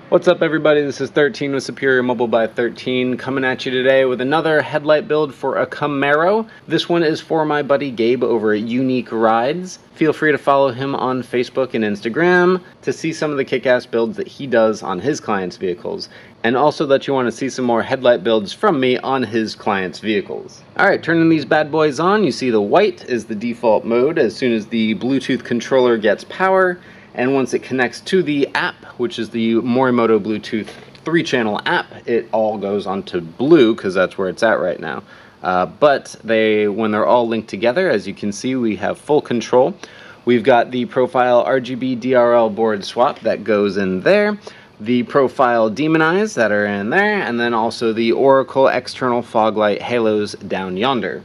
What's up everybody, this is 13 with Superior Mobile by 13 coming at you today with another headlight build for a Camaro. This one is for my buddy Gabe over at Unique Rides. Feel free to follow him on Facebook and Instagram to see some of the kick-ass builds that he does on his clients' vehicles, and also that you want to see some more headlight builds from me on his clients' vehicles. Alright, turning these bad boys on, you see the white is the default mode as soon as the Bluetooth controller gets power. And once it connects to the app, which is the Morimoto Bluetooth 3-channel app, it all goes onto blue because that's where it's at right now. But when they're all linked together, as you can see, we have full control. We've got the Profile RGB DRL board swap that goes in there, the Profile Demonize that are in there, and then also the Oracle external fog light halos down yonder.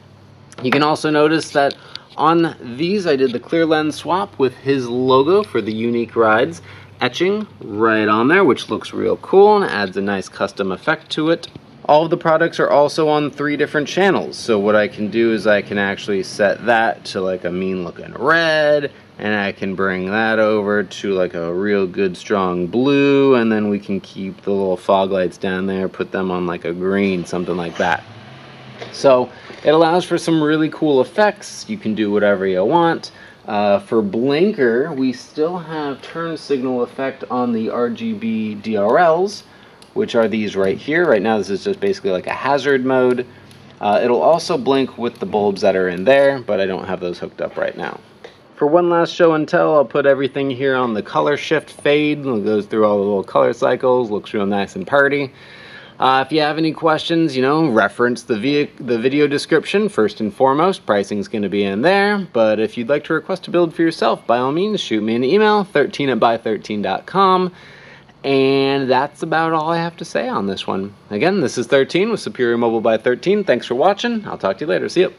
You can also notice that on these, I did the clear lens swap with his logo for the Unique Rides etching right on there, which looks real cool and adds a nice custom effect to it. All of the products are also on 3 different channels, so what I can do is I can actually set that to like a mean looking red, and I can bring that over to like a real good strong blue, and then we can keep the little fog lights down there, put them on like a green, something like that. So it allows for some really cool effects. You can do whatever you want. For blinker, we still have turn signal effect on the RGB DRLs, which are these right here. Right now this is just basically like a hazard mode. It'll also blink with the bulbs that are in there, but I don't have those hooked up right now. For one last show and tell, I'll put everything here on the color shift fade. It goes through all the little color cycles, looks real nice and party. If you have any questions, reference the video description first and foremost. Pricing's going to be in there. But if you'd like to request a build for yourself, by all means, shoot me an email, 13@ByThirteen.com. And that's about all I have to say on this one. Again, this is 13 with Superior Mobile by 13. Thanks for watching. I'll talk to you later. See ya.